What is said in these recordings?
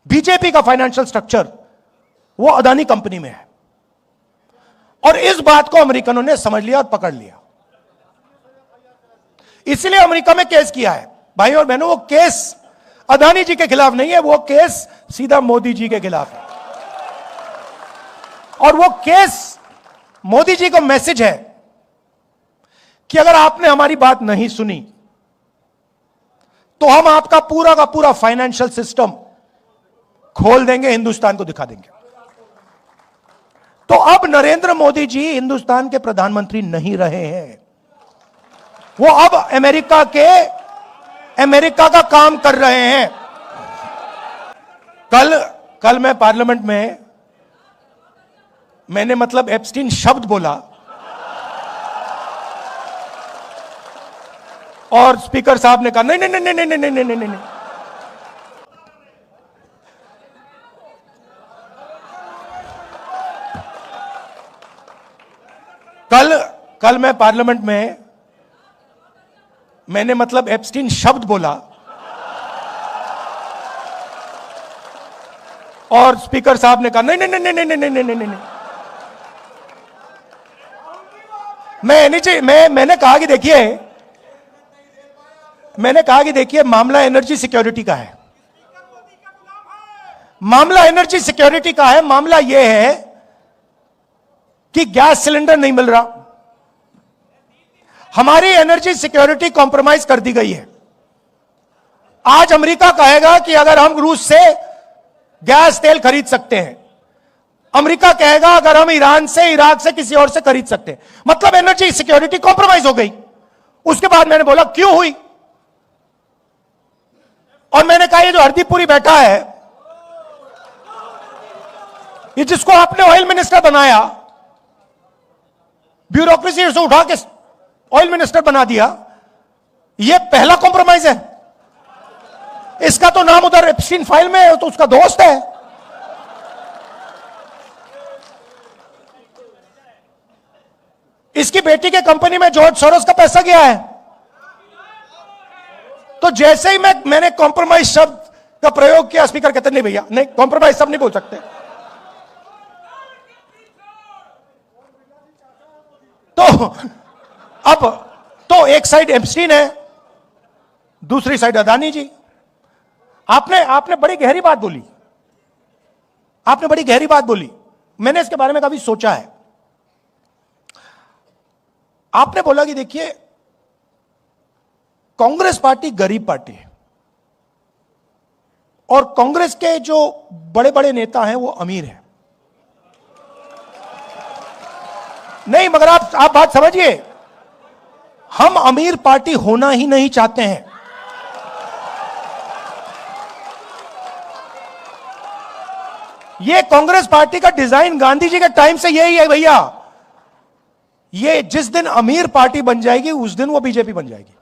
BJP का financial structure वो Adani company में है। और इस बात को अमेरिकनों ने समझ लिया और पकड़ लिया, इसलिए अमेरिका में केस किया है। भाई और बहनों, वो केस अदानी जी के खिलाफ नहीं है, वो केस सीधा मोदी जी के खिलाफ है। और वो केस मोदी जी को मैसेज है कि अगर आपने हमारी बात नहीं सुनी तो हम आपका पूरा का पूरा फाइनेंशियल सिस्टम खोल देंगे, हिंदुस्तान को दिखा देंगे। तो अब नरेंद्र मोदी जी हिंदुस्तान के प्रधानमंत्री नहीं रहे हैं, वो अब अमेरिका का काम कर रहे हैं। कल मैं पार्लियामेंट में मैंने मतलब एप्स्टीन शब्द बोला और स्पीकर साहब ने कहा नहीं नहीं नहीं नहीं नहीं नहीं नहीं नहीं। कल मैं पार्लियामेंट में मैंने मतलब एप्स्टीन शब्द बोला और स्पीकर साहब ने कहा नहीं नहीं नहीं नहीं नहीं नहीं नहीं नहीं। मैंने कहा कि देखिए मामला एनर्जी सिक्योरिटी का है, मामला एनर्जी सिक्योरिटी का है। मामला यह है कि गैस सिलेंडर नहीं मिल रहा, हमारी एनर्जी सिक्योरिटी कॉम्प्रोमाइज कर दी गई है। आज अमेरिका कहेगा कि अगर हम रूस से गैस तेल खरीद सकते हैं, अमेरिका कहेगा अगर हम ईरान से, इराक से, किसी और से खरीद सकते हैं, मतलब एनर्जी सिक्योरिटी कॉम्प्रोमाइज हो गई। उसके बाद मैंने बोला क्यों हुई, और मैंने कहा ये जो हरदीपुरी बैठा है, ये जिसको आपने ऑयल मिनिस्टर बनाया, ब्यूरोक्रेसी से उठा के ऑयल मिनिस्टर बना दिया, ये पहला कॉम्प्रोमाइज है। इसका तो नाम उधर एप्स्टीन फाइल में है, तो उसका दोस्त है। इसकी बेटी के कंपनी में जॉर्ज सोरोस का पैसा गया है। तो जैसे ही मैंने कॉम्प्रोमाइज शब्द का प्रयोग किया, स्पीकर कहते नहीं भैया नहीं, कॉम्प्रोमाइज सब नहीं बोल सकते। तो एक साइड एप्स्टीन है, दूसरी साइड अदानी जी। आपने बड़ी गहरी बात बोली, आपने बड़ी गहरी बात बोली। मैंने इसके बारे में कभी सोचा है। आपने बोला कि देखिए कांग्रेस पार्टी गरीब पार्टी है और कांग्रेस के जो बड़े बड़े नेता हैं वो अमीर हैं। नहीं, मगर आप बात समझिए, हम अमीर पार्टी होना ही नहीं चाहते हैं। ये कांग्रेस पार्टी का डिजाइन गांधी जी के टाइम से यही है भैया। ये जिस दिन अमीर पार्टी बन जाएगी उस दिन वो बीजेपी बन जाएगी।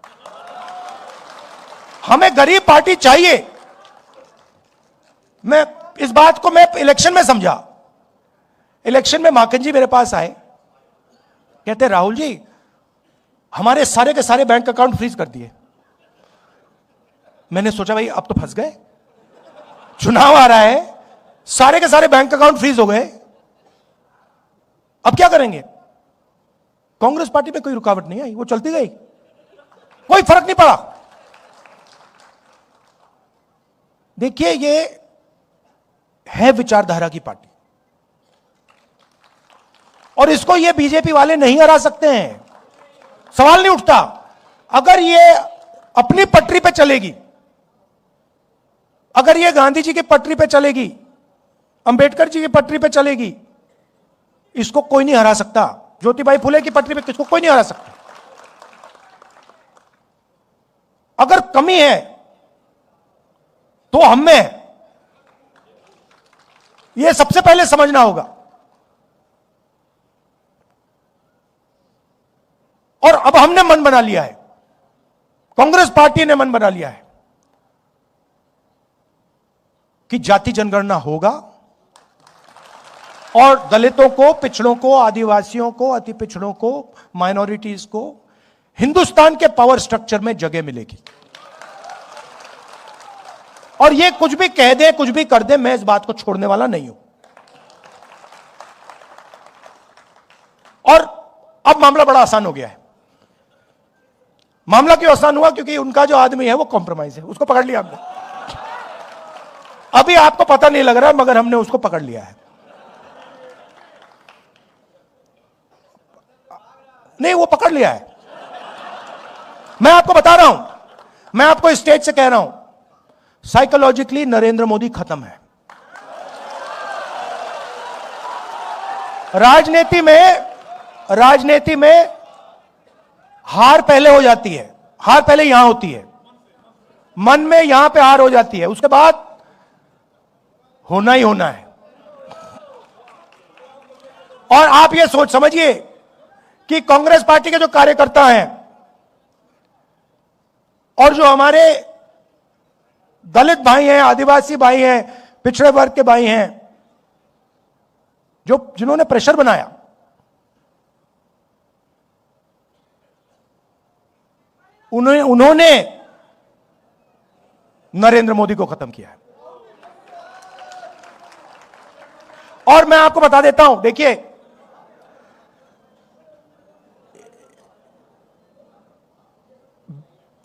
हमें गरीब पार्टी चाहिए। मैं इस बात को इलेक्शन में समझा। इलेक्शन में माखन जी मेरे पास आए, कहते राहुल जी हमारे सारे के सारे बैंक अकाउंट फ्रीज कर दिए। मैंने सोचा भाई अब तो फंस गए, चुनाव आ रहा है, सारे के सारे बैंक अकाउंट फ्रीज हो गए, अब क्या करेंगे। कांग्रेस पार्टी में कोई रुकावट नहीं आई, वो चलती गई, कोई फर्क नहीं पड़ा। देखिए ये है विचारधारा की पार्टी और इसको ये बीजेपी वाले नहीं हरा सकते हैं, सवाल नहीं उठता। अगर ये अपनी पटरी पे चलेगी, अगर ये गांधी जी की पटरी पे चलेगी, अंबेडकर जी की पटरी पे चलेगी, इसको कोई नहीं हरा सकता। ज्योतिबाई फुले की पटरी पे किसको कोई नहीं हरा सकता। अगर कमी है तो हम में है, यह सबसे पहले समझना होगा। और अब हमने मन बना लिया है, कांग्रेस पार्टी ने मन बना लिया है कि जाति जनगणना होगा और दलितों को, पिछड़ों को, आदिवासियों को, अति पिछड़ों को, माइनॉरिटीज को हिंदुस्तान के पावर स्ट्रक्चर में जगह मिलेगी। और ये कुछ भी कह दे, कुछ भी कर दे, मैं इस बात को छोड़ने वाला नहीं हूं। और अब मामला बड़ा आसान हो गया है। मामला क्यों आसान हुआ? क्योंकि उनका जो आदमी है वो कॉम्प्रोमाइज है, उसको पकड़ लिया हमने। अभी आपको पता नहीं लग रहा मगर हमने उसको पकड़ लिया है। नहीं, वो पकड़ लिया है। मैं आपको बता रहा हूं, मैं आपको स्टेज से कह रहा हूं, साइकोलॉजिकली नरेंद्र मोदी खत्म है। राजनीति में हार पहले हो जाती है, हार पहले यहां होती है, मन में यहां पे हार हो जाती है, उसके बाद होना ही होना है। और आप ये सोच समझिए कि कांग्रेस पार्टी के जो कार्यकर्ता हैं और जो हमारे दलित भाई हैं, आदिवासी भाई हैं, पिछड़े वर्ग के भाई हैं, जिन्होंने प्रेशर बनाया, उन्होंने नरेंद्र मोदी को खत्म किया है। और मैं आपको बता देता हूं, देखिए,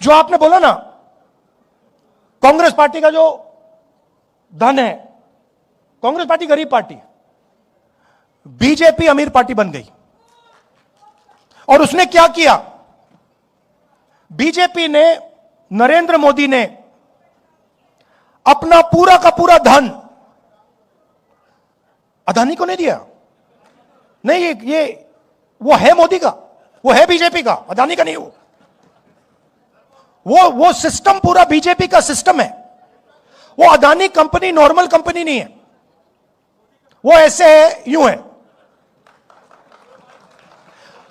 जो आपने बोला ना, कांग्रेस पार्टी का जो धन है, कांग्रेस पार्टी गरीब पार्टी, बीजेपी अमीर पार्टी बन गई। और उसने क्या किया? बीजेपी ने, नरेंद्र मोदी ने अपना पूरा का पूरा धन अदानी को नहीं दिया। नहीं, ये वो है मोदी का, वो है बीजेपी का, अदानी का नहीं। वो सिस्टम पूरा बीजेपी का सिस्टम है। वो अदानी कंपनी नॉर्मल कंपनी नहीं है, वो ऐसे है, यूं है।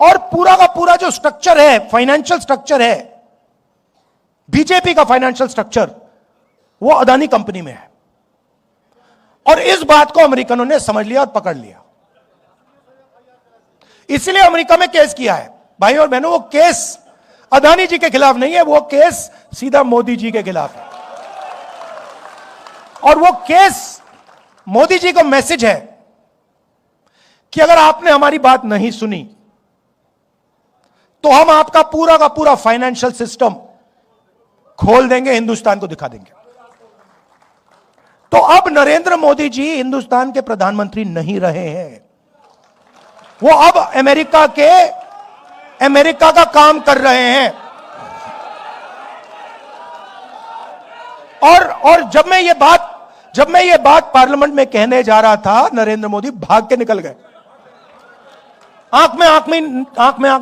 और पूरा का पूरा जो स्ट्रक्चर है, फाइनेंशियल स्ट्रक्चर है, बीजेपी का फाइनेंशियल स्ट्रक्चर, वो अदानी कंपनी में है। और इस बात को अमेरिकनों ने समझ लिया और पकड़ लिया। इसलिए अमेरिका में केस किया है। भाई और बहनों, वो केस अदानी जी के खिलाफ नहीं है, वो केस सीधा मोदी जी के खिलाफ है। और वो केस मोदी जी को मैसेज है कि अगर आपने हमारी बात नहीं सुनी तो हम आपका पूरा का पूरा फाइनेंशियल सिस्टम खोल देंगे, हिंदुस्तान को दिखा देंगे। तो अब नरेंद्र मोदी जी हिंदुस्तान के प्रधानमंत्री नहीं रहे हैं, वो अब अमेरिका का काम कर रहे हैं। और जब मैं ये बात पार्लियामेंट में कहने जा रहा था, नरेंद्र मोदी भाग के निकल गए। आंख में आंख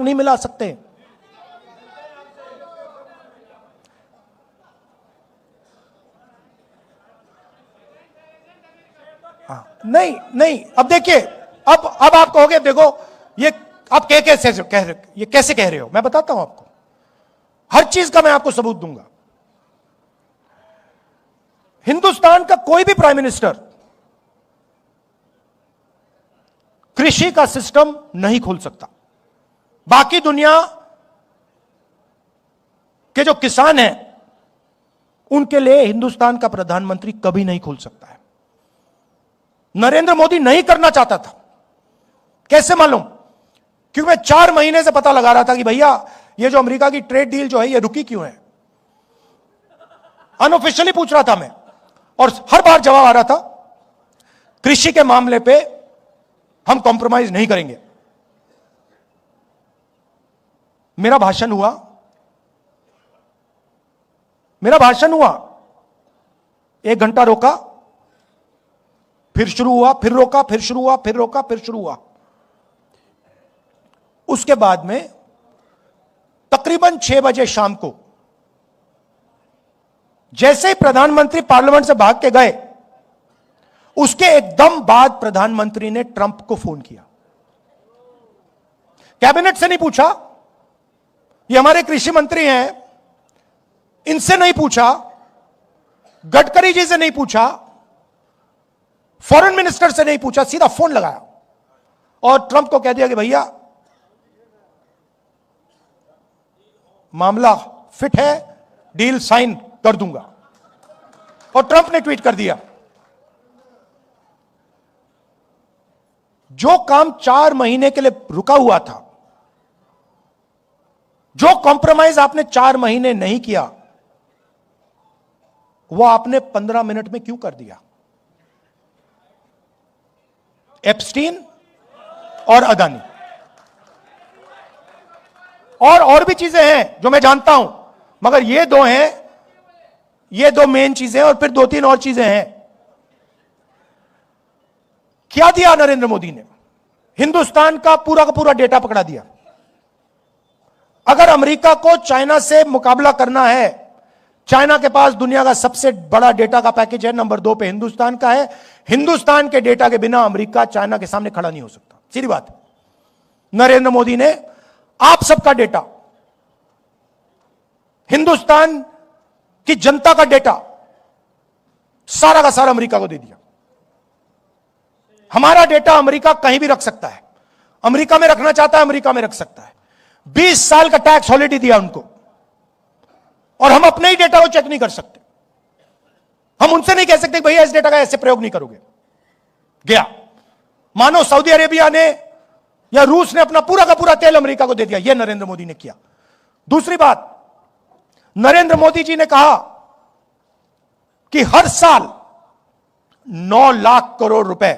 नहीं मिला सकते। नहीं, अब देखिए, अब आप कहोगे, देखो ये आप कैसे कह रहे हो? मैं बताता हूं आपको, हर चीज का मैं आपको सबूत दूंगा। हिंदुस्तान का कोई भी प्राइम मिनिस्टर कृषि का सिस्टम नहीं खोल सकता। बाकी दुनिया के जो किसान हैं उनके लिए हिंदुस्तान का प्रधानमंत्री कभी नहीं खोल सकता है। नरेंद्र मोदी नहीं करना चाहता था। कैसे मालूम? क्योंकि मैं 4 महीने से पता लगा रहा था कि भैया ये जो अमेरिका की ट्रेड डील जो है ये रुकी क्यों है। अनऑफिशियली पूछ रहा था मैं, और हर बार जवाब आ रहा था, कृषि के मामले पे हम कॉम्प्रोमाइज नहीं करेंगे। मेरा भाषण हुआ, 1 घंटा रोका, फिर शुरू हुआ, फिर रोका, फिर शुरू हुआ, फिर रोका, फिर शुरू हुआ। उसके बाद में तकरीबन 6 बजे शाम को जैसे ही प्रधानमंत्री पार्लियामेंट से भाग के गए, उसके एकदम बाद प्रधानमंत्री ने ट्रंप को फोन किया। कैबिनेट से नहीं पूछा, ये हमारे कृषि मंत्री हैं, इनसे नहीं पूछा, गडकरी जी से नहीं पूछा, फॉरेन मिनिस्टर से नहीं पूछा, सीधा फोन लगाया और ट्रंप को कह दिया कि भैया मामला फिट है, डील साइन कर दूंगा। और ट्रंप ने ट्वीट कर दिया, जो काम 4 महीने के लिए रुका हुआ था, जो कॉम्प्रोमाइज आपने 4 महीने नहीं किया, वो आपने 15 मिनट में क्यों कर दिया? एप्स्टीन और अदानी और भी चीजें हैं जो मैं जानता हूं, मगर ये दो हैं, ये दो मेन चीजें, और फिर 2-3 और चीजें हैं। क्या दिया नरेंद्र मोदी ने? हिंदुस्तान का पूरा डेटा पकड़ा दिया। अगर अमेरिका को चाइना से मुकाबला करना है, चाइना के पास दुनिया का सबसे बड़ा डेटा का पैकेज है, नंबर 2 पे हिंदुस्तान का है। हिंदुस्तान के डेटा के बिना अमेरिका चाइना के सामने खड़ा नहीं हो सकता, सीधी बात है। नरेंद्र मोदी ने आप सबका डेटा, हिंदुस्तान की जनता का डेटा सारा का सारा अमेरिका को दे दिया। हमारा डेटा अमेरिका कहीं भी रख सकता है, अमेरिका में रखना चाहता है अमेरिका में रख सकता है। 20 साल का टैक्स हॉलिडे दिया उनको, और हम अपने ही डेटा को चेक नहीं कर सकते। हम उनसे नहीं कह सकते भैया इस डेटा का ऐसे प्रयोग नहीं करोगे। गया, मानो सऊदी अरेबिया ने या रूस ने अपना पूरा का पूरा तेल अमेरिका को दे दिया। यह नरेंद्र मोदी ने किया। दूसरी बात, नरेंद्र मोदी जी ने कहा कि हर साल 9 लाख करोड़ रुपए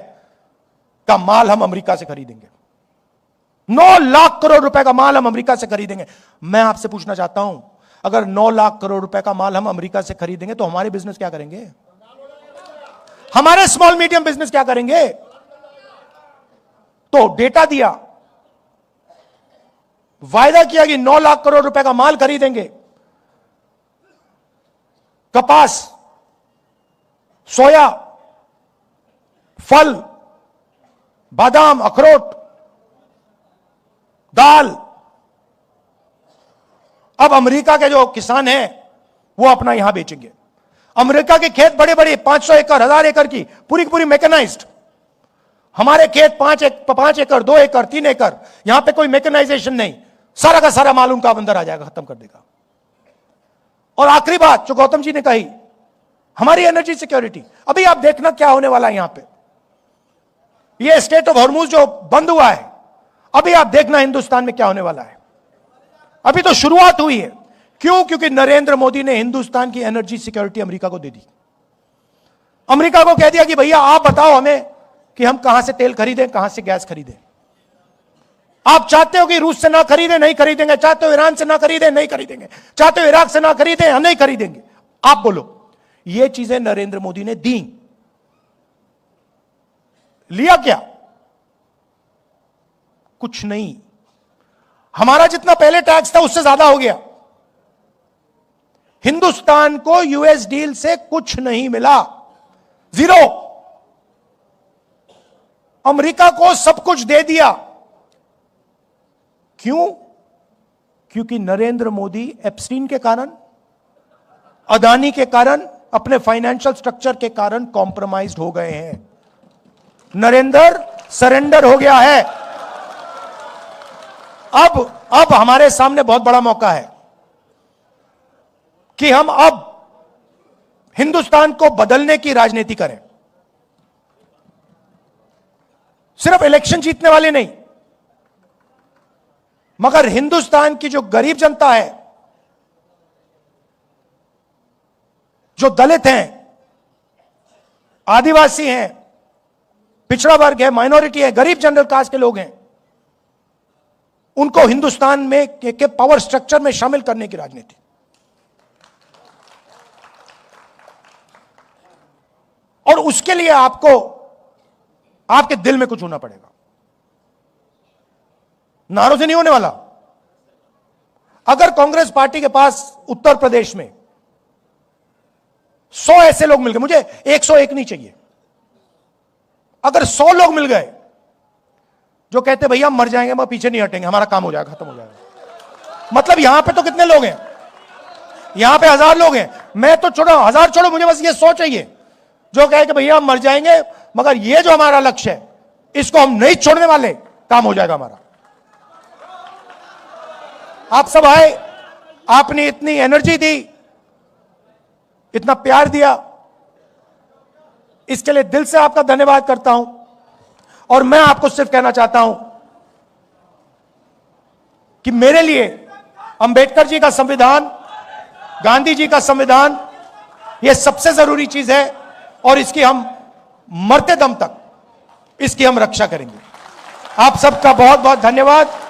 का माल हम अमेरिका से खरीदेंगे। 9 लाख करोड़ रुपए का माल हम अमेरिका से खरीदेंगे। मैं आपसे पूछना चाहता हूं, अगर 9 लाख करोड़ रुपए का माल हम अमेरिका से खरीदेंगे तो हमारे बिजनेस क्या करेंगे? हमारे स्मॉल मीडियम बिजनेस क्या करेंगे? तो डेटा दिया, वायदा किया कि 9 लाख करोड़ रुपए का माल खरीदेंगे। कपास, सोया, फल, बादाम, अखरोट, दाल। अब अमेरिका के जो किसान हैं वो अपना यहां बेचेंगे। अमेरिका के खेत बड़े बड़े 500 एकड़ 1000 एकड़ की पूरी मैकेनाइज्ड। हमारे खेत 5 एकड़ 2 एकड़ 3 एकड़, यहां पे कोई मैकेनाइजेशन नहीं, सारा का सारा माल उनका अंदर आ जाएगा, खत्म कर देगा। और आखिरी बात जो गौतम जी ने कही, हमारी एनर्जी सिक्योरिटी। अभी आप देखना क्या होने वाला है यहां पे। ये स्टेट ऑफ हॉर्मुज जो बंद हुआ है, अभी आप देखना हिंदुस्तान में क्या होने वाला है। अभी तो शुरुआत हुई है। क्यों? क्योंकि नरेंद्र मोदी ने हिंदुस्तान की एनर्जी सिक्योरिटी अमेरिका को दे दी। अमेरिका को कह दिया कि भैया आप बताओ हमें कि हम कहां से तेल खरीदें, कहां से गैस खरीदें। आप चाहते हो कि रूस से ना खरीदें, नहीं खरीदेंगे। चाहते हो ईरान से ना खरीदें, नहीं खरीदेंगे। चाहते हो इराक से ना खरीदें, हम नहीं खरीदेंगे। आप बोलो। ये चीजें नरेंद्र मोदी ने दी। लिया क्या? कुछ नहीं। हमारा जितना पहले टैक्स था उससे ज्यादा हो गया। हिंदुस्तान को यूएस डील से कुछ नहीं मिला, जीरो। अमेरिका को सब कुछ दे दिया। क्यों? क्योंकि नरेंद्र मोदी एप्स्टीन के कारण, अदानी के कारण, अपने फाइनेंशियल स्ट्रक्चर के कारण कॉम्प्रोमाइज्ड हो गए हैं। नरेंद्र सरेंडर हो गया है। अब हमारे सामने बहुत बड़ा मौका है कि हम अब हिंदुस्तान को बदलने की राजनीति करें। सिर्फ इलेक्शन जीतने वाले नहीं, मगर हिंदुस्तान की जो गरीब जनता है, जो दलित हैं, आदिवासी हैं, पिछड़ा वर्ग है, माइनॉरिटी है, गरीब जनरल कास्ट के लोग हैं, उनको हिंदुस्तान में के पावर स्ट्रक्चर में शामिल करने की राजनीति। और उसके लिए आपको आपके दिल में कुछ होना पड़ेगा। नारों से नहीं होने वाला। अगर कांग्रेस पार्टी के पास उत्तर प्रदेश में 100 ऐसे लोग मिल गए, मुझे 101 नहीं चाहिए, अगर 100 लोग मिल गए जो कहते भैया मर जाएंगे मगर पीछे नहीं हटेंगे, हमारा काम हो जाएगा, खत्म हो जाएगा। मतलब यहां पे तो कितने लोग हैं? यहां पे 1000 लोग हैं। मैं तो छोड़ो, 1000 छोड़ो, मुझे बस ये 100 चाहिए जो कहे कि भैया हम मर जाएंगे मगर ये जो हमारा लक्ष्य है इसको हम नहीं छोड़ने वाले, काम हो जाएगा हमारा। आप सब आए, आपने इतनी एनर्जी दी, इतना प्यार दिया, इसके लिए दिल से आपका धन्यवाद करता हूं। और मैं आपको सिर्फ कहना चाहता हूं कि मेरे लिए अंबेडकर जी का संविधान, गांधी जी का संविधान, यह सबसे जरूरी चीज है और इसकी हम मरते दम तक इसकी हम रक्षा करेंगे। आप सबका बहुत बहुत धन्यवाद।